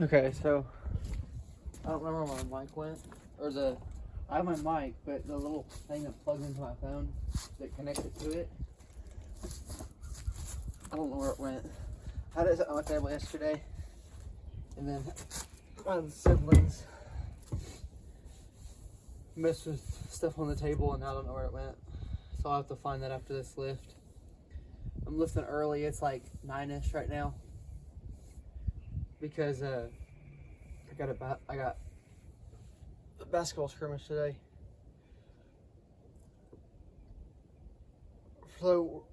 Okay, so I don't remember where my mic went, or I have my mic, but the little thing that plugs into my phone that connects it to it, I don't know where it went. I had it on my table yesterday, and then my siblings messed with stuff on the table, and I don't know where it went. So I'll have to find that after this lift. I'm lifting early. It's like 9-ish right now because I got a basketball scrimmage today. So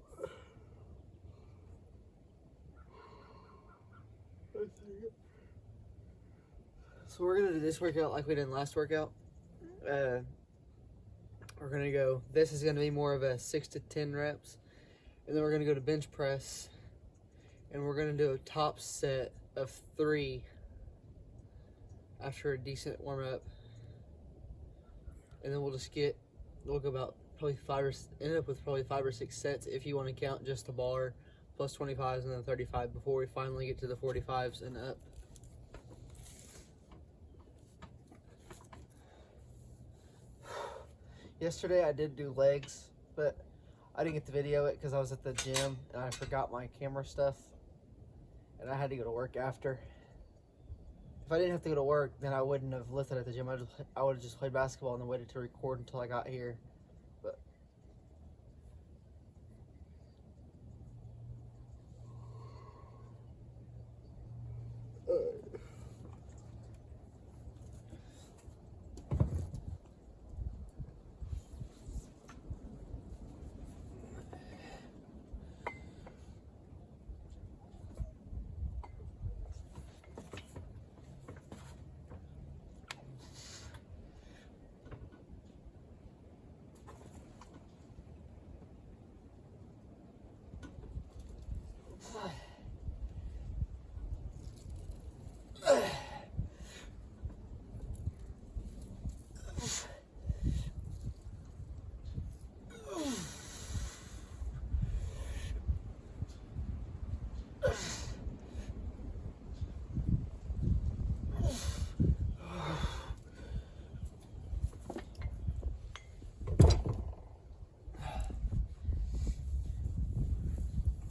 we're gonna do this workout like we did last workout. We're gonna go. This is gonna be more of a 6 to 10 reps, and then we're gonna go to bench press, and we're gonna do a top set of 3 after a decent warm up, and then we'll go about probably end up with probably 5 or 6 sets if you want to count just the bar plus 25s and then 35 before we finally get to the 45s and up. Yesterday I did do legs, but I didn't get to video it because I was at the gym and I forgot my camera stuff and I had to go to work after. If I didn't have to go to work, then I wouldn't have lifted at the gym. I would have just played basketball and then waited to record until I got here. But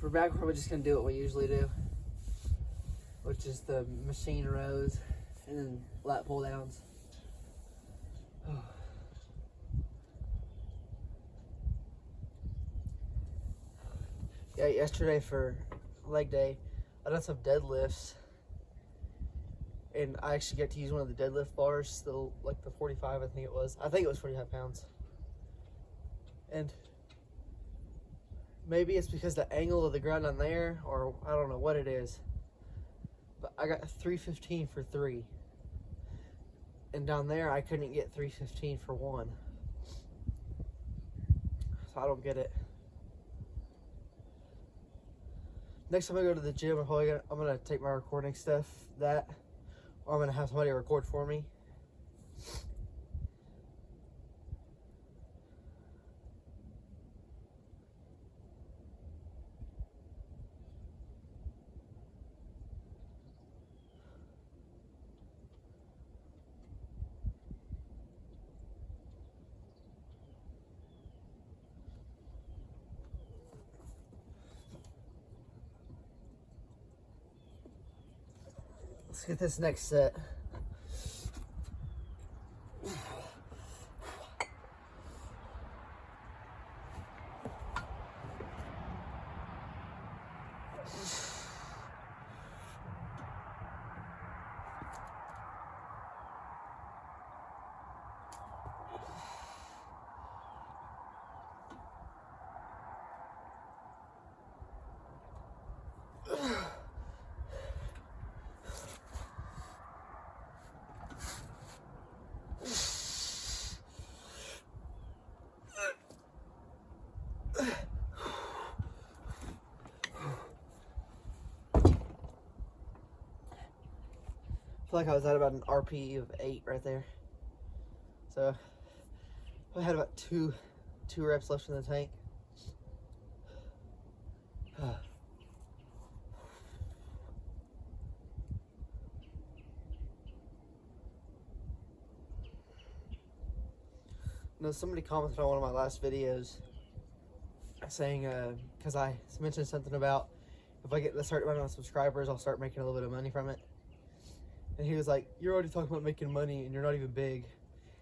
for back row, we're just gonna do what we usually do, which is the machine rows and then lat pull downs. Yeah, yesterday for leg day, I done some deadlifts, and I actually get to use one of the deadlift bars, like the 45, I think it was 45 pounds. And maybe it's because the angle of the ground on there, or I don't know what it is, but I got 315 for 3. And down there, I couldn't get 315 for 1. So I don't get it. Next time I go to the gym, I'm gonna take my recording stuff, or I'm gonna have somebody record for me. Let's get this next set. I feel like I was at about an RPE of 8 right there. So I had about two reps left in the tank. No, somebody commented on one of my last videos saying, because I mentioned something about if I get a certain amount of subscribers, I'll start making a little bit of money from it. And he was like, you're already talking about making money and you're not even big.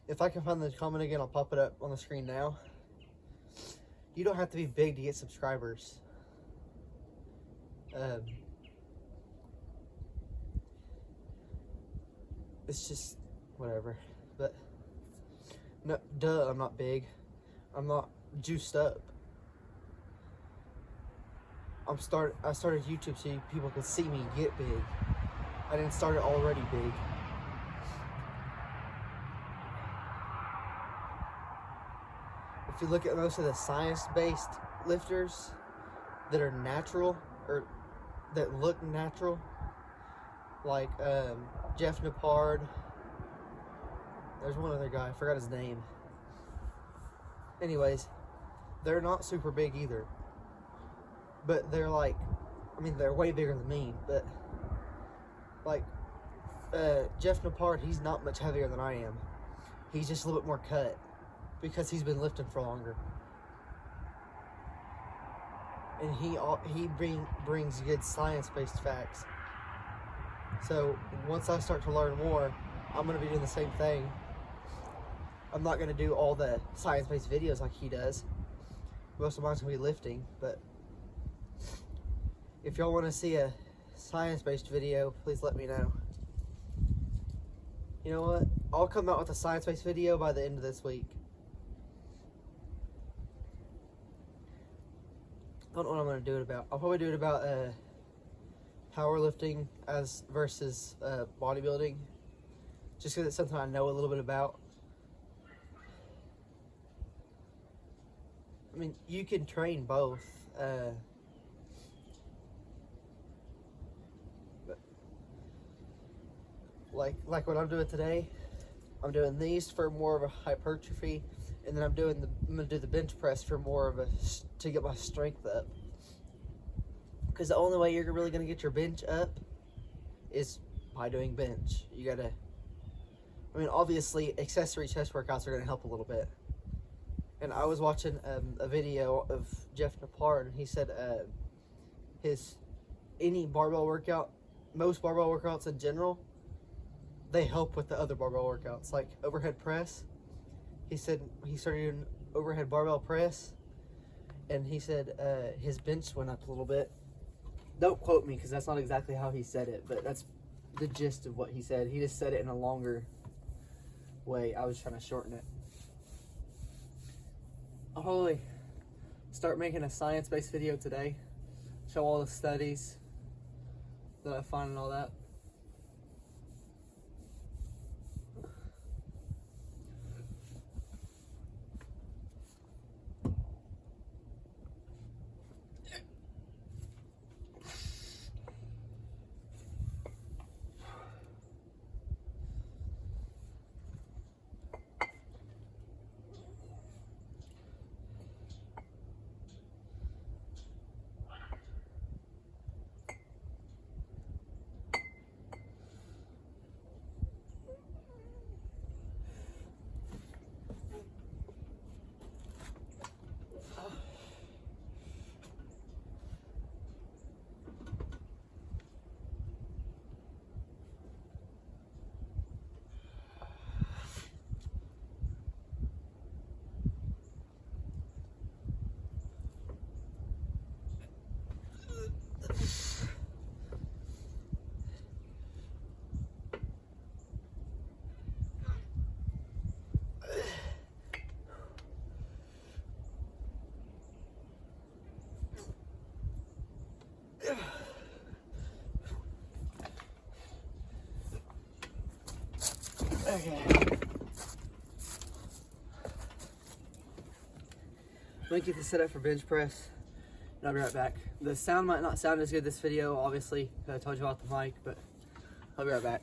If I can find the comment again, I'll pop it up on the screen now. You don't have to be big to get subscribers. It's just whatever. But no, duh, I'm not big. I'm not juiced up. I started YouTube so people could see me get big. I didn't start it already big. If you look at most of the science-based lifters that are natural or that look natural, like Jeff Nippard, there's one other guy, I forgot his name. Anyways, they're not super big either. But they're like, I mean, they're way bigger than me, but like Jeff Nippard, he's not much heavier than I am. He's just a little bit more cut because he's been lifting for longer. And he brings good science-based facts. So once I start to learn more, I'm going to be doing the same thing. I'm not going to do all the science-based videos like he does. Most of mine's going to be lifting, but if y'all want to see a science-based video, please let me know. You know what? I'll come out with a science-based video by the end of this week. I don't know what I'm going to do it about. I'll probably do it about powerlifting versus bodybuilding. Just because it's something I know a little bit about. I mean, you can train both. Like what I'm doing today, I'm doing these for more of a hypertrophy, and then I'm gonna do the bench press for more of to get my strength up. Because the only way you're really gonna get your bench up is by doing bench. You gotta, I mean, obviously accessory chest workouts are gonna help a little bit. And I was watching a video of Jeff Nippard, and he said any barbell workout, most barbell workouts in general, they help with the other barbell workouts, like overhead press. He said he started doing overhead barbell press, and he said his bench went up a little bit. Don't quote me because that's not exactly how he said it, but that's the gist of what he said. He just said it in a longer way. I was trying to shorten it. I'll probably start making a science-based video today, show all the studies that I find and all that. Okay. Let me get this set up for bench press, and I'll be right back. The sound might not sound as good this video, obviously, because I told you about the mic, but I'll be right back.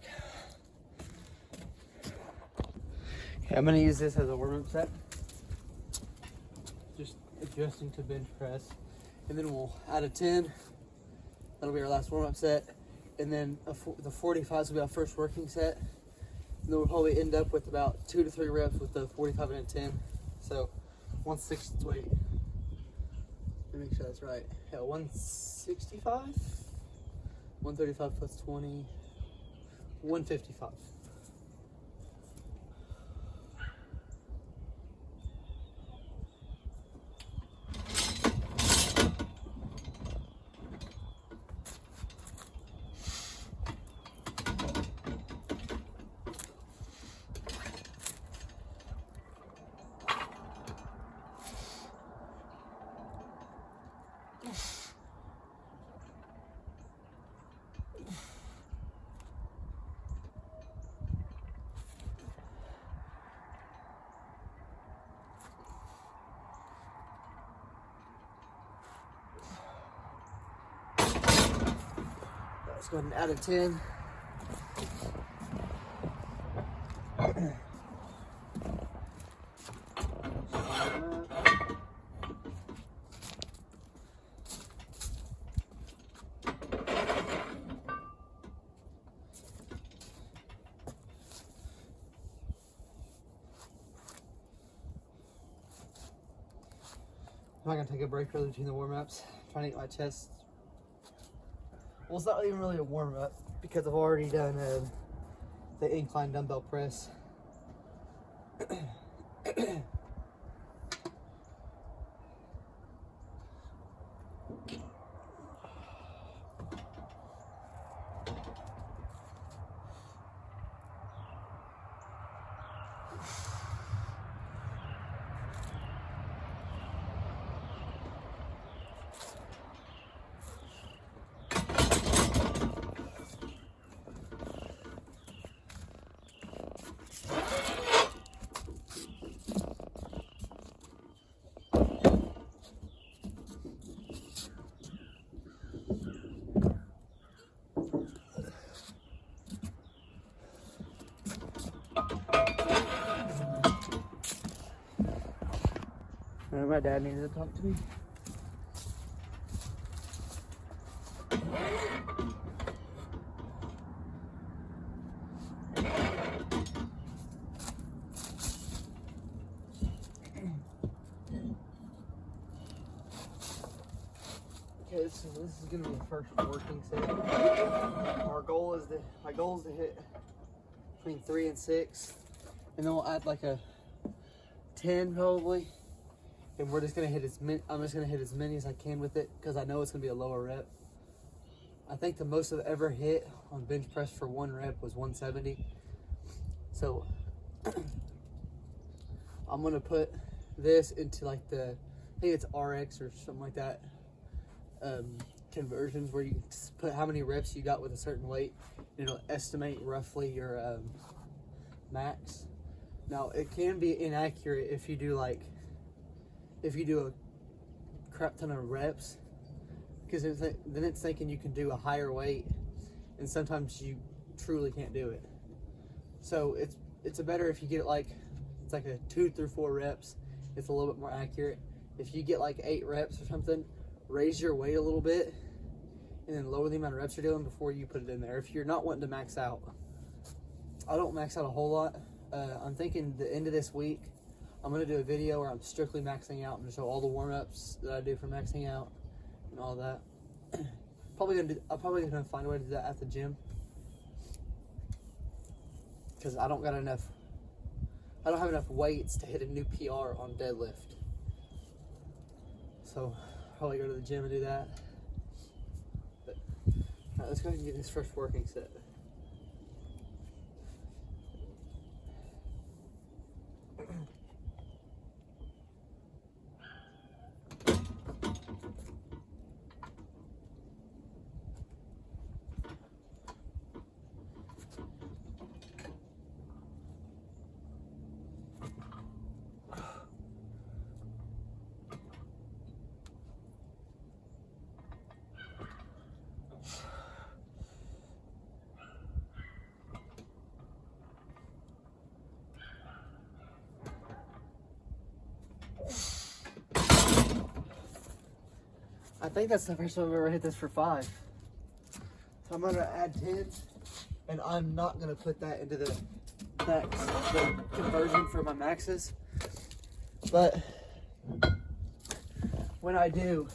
Okay, I'm going to use this as a warm-up set. Just adjusting to bench press. And then we'll add a 10. That'll be our last warm-up set. And then the 45s will be our first working set. And then we'll probably end up with about 2 to 3 reps with the 45 and a 10. So 160, wait, let me make sure that's right. Yeah, 165, 135 plus 20, 155. Let's go ahead and add a 10. I'm not gonna take a break really between the warm-ups. Trying to get my chest. Well, it's not even really a warm-up because I've already done the incline dumbbell press. My dad needed to talk to me. Okay, so this is gonna be the first working set. My goal is to hit between 3 and 6, and then we'll add like a 10 probably. And we're just gonna hit I'm just gonna hit as many as I can with it because I know it's gonna be a lower rep. I think the most I've ever hit on bench press for 1 rep was 170. So I'm gonna put this into like I think it's RX or something like that, conversions where you can put how many reps you got with a certain weight, and it'll estimate roughly your max. Now it can be inaccurate if you do a crap ton of reps, because then it's thinking you can do a higher weight, and sometimes you truly can't do it. So it's better if you get it's like a 2 through 4 reps. It's a little bit more accurate. If you get like 8 reps or something, raise your weight a little bit, and then lower the amount of reps you're doing before you put it in there. If you're not wanting to max out, I don't max out a whole lot. I'm thinking the end of this week, I'm gonna do a video where I'm strictly maxing out and show all the warm-ups that I do for maxing out and all that. I'm probably gonna find a way to do that at the gym, because I don't have enough weights to hit a new PR on deadlift. So probably go to the gym and do that. But all right, let's go ahead and get this first working set. I think that's the first time I've ever hit this for 5. So I'm gonna add 10, and I'm not gonna put that into the conversion for my maxes. But when I do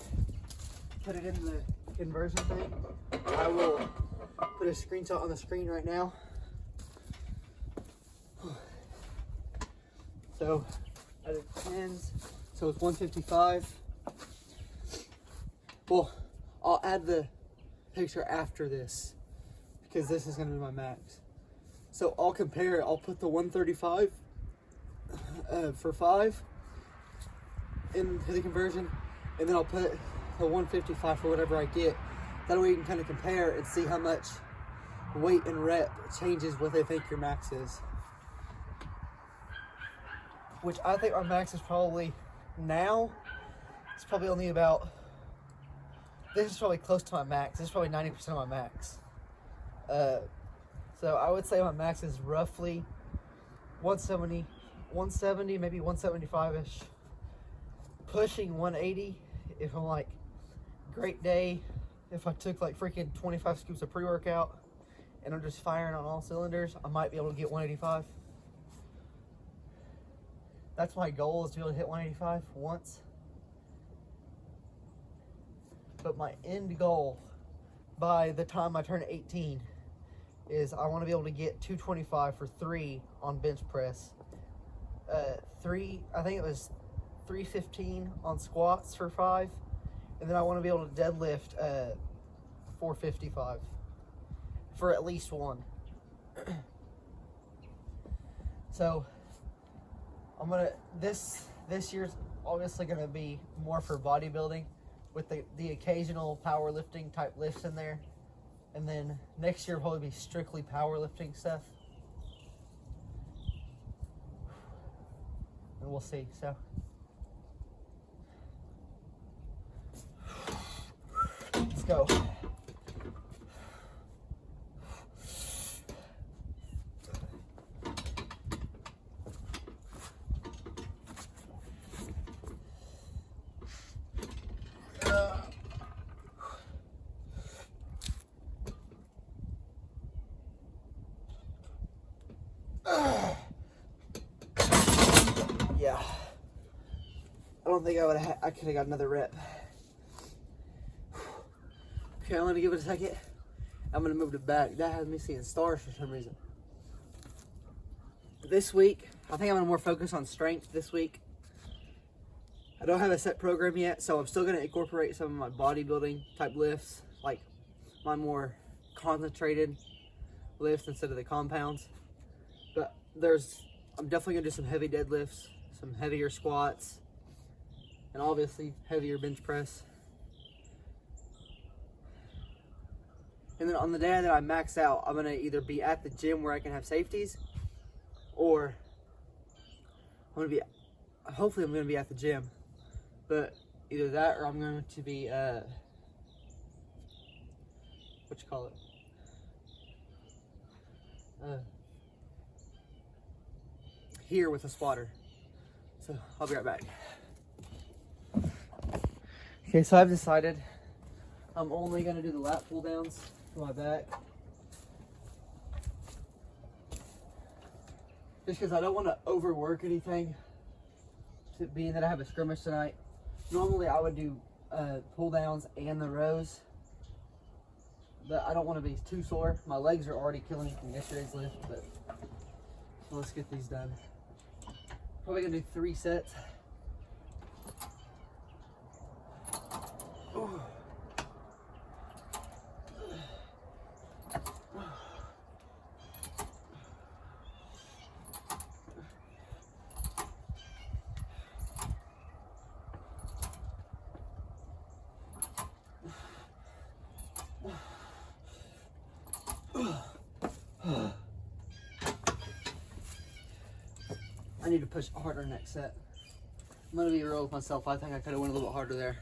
put it in the conversion thing, I will put a screenshot on the screen right now. So I did 10s, so it's 155. Well, I'll add the picture after this because this is going to be my max. So I'll compare it. I'll put the 135 for 5 into the conversion, and then I'll put the 155 for whatever I get. That way you can kind of compare and see how much weight and rep changes what they think your max is. Which I think my max is probably now, it's probably only about, this is probably close to my max. This is probably 90% of my max. So I would say my max is roughly 170, maybe 175-ish. Pushing 180 if I'm like, great day. If I took like freaking 25 scoops of pre-workout and I'm just firing on all cylinders, I might be able to get 185. That's my goal, is to be able to hit 185 once. But my end goal by the time I turn 18 is I want to be able to get 225 for 3 on bench press. I think it was 315 on squats for 5. And then I want to be able to deadlift 455 for at least 1. So I'm gonna, this year's obviously gonna be more for bodybuilding with the occasional powerlifting type lifts in there. And then next year will probably be strictly powerlifting stuff. And we'll see. So let's go. Yeah. I don't think I could have got another rep. Okay, I'm gonna give it a second. I'm gonna move it back. That has me seeing stars for some reason. This week, I think I'm gonna more focus on strength this week. I don't have a set program yet, so I'm still gonna incorporate some of my bodybuilding type lifts, like my more concentrated lifts instead of the compounds. But I'm definitely gonna do some heavy deadlifts, some heavier squats, and obviously heavier bench press. And then on the day that I max out, I'm gonna either be at the gym where I can have safeties, or hopefully I'm gonna be at the gym. But either that, or I'm going to be, here with a spotter. So I'll be right back. Okay, so I've decided I'm only going to do the lat pull downs for my back. Just because I don't want to overwork anything, being that I have a scrimmage tonight. Normally I would do pull downs and the rows, but I don't want to be too sore. My legs are already killing me from yesterday's lift, but so let's get these done. Probably gonna do 3 sets. Ooh. I need to push harder next set. I'm gonna be real with myself. I think I could have went a little bit harder there.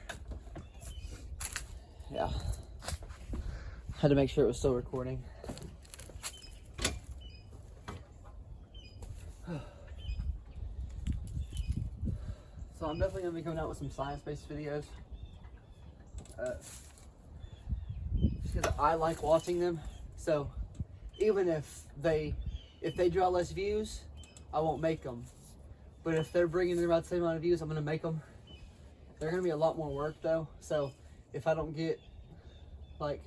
Yeah. Had to make sure it was still recording. So I'm definitely gonna be coming out with some science-based videos. Just because I like watching them. So even if they draw less views, I won't make them. But if they're bringing in about the same amount of views, I'm gonna make them. They're gonna be a lot more work though. So if I don't get like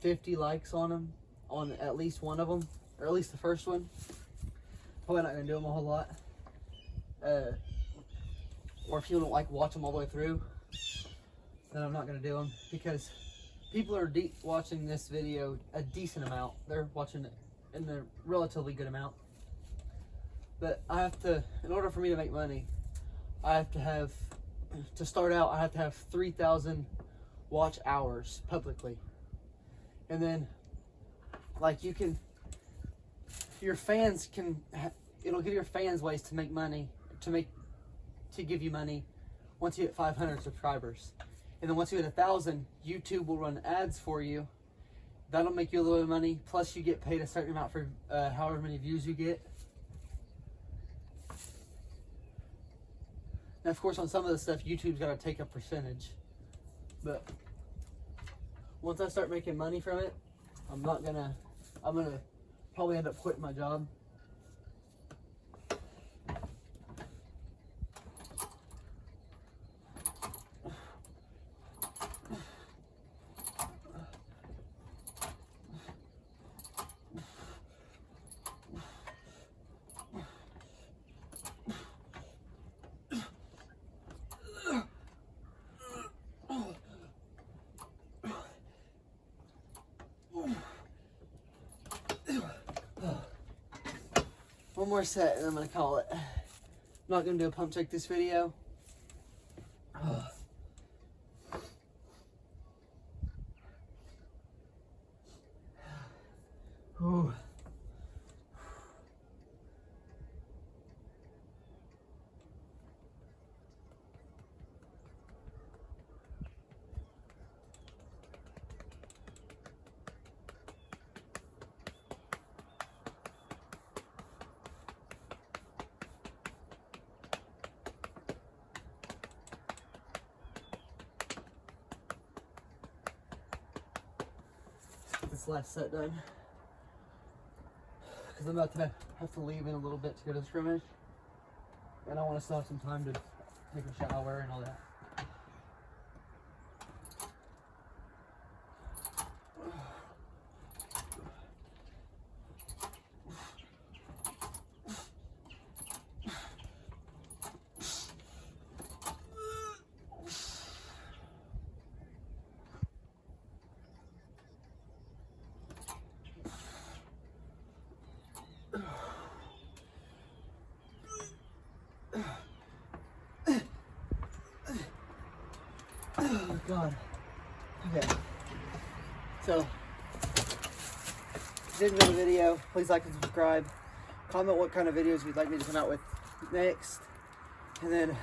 50 likes on them, on at least one of them, or at least the first one, probably not gonna do them a whole lot. Or if you don't like watch them all the way through, then I'm not gonna do them, because people are watching this video a decent amount. They're watching it in a relatively good amount. But I have to, in order for me to make money, I have to have, to start out, I have to have 3,000 watch hours publicly. And then, like, you can, your fans can, it'll give your fans ways to make money, to give you money once you hit 500 subscribers. And then once you hit 1,000, YouTube will run ads for you. That'll make you a little bit of money. Plus you get paid a certain amount for however many views you get. Now, of course, on some of the stuff, YouTube's got to take a percentage. But once I start making money from it, I'm gonna probably end up quitting my job. One more set and I'm gonna call it. I'm not gonna do a pump check this video. Ooh. This last set done, because I'm about to have to leave in a little bit to go to the scrimmage, and I want to still have some time to take a shower and all that. Oh God. Okay. So, if you did enjoy the video, please like and subscribe. Comment what kind of videos you'd like me to come out with next. And then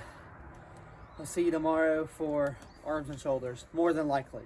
I'll see you tomorrow for arms and shoulders, more than likely.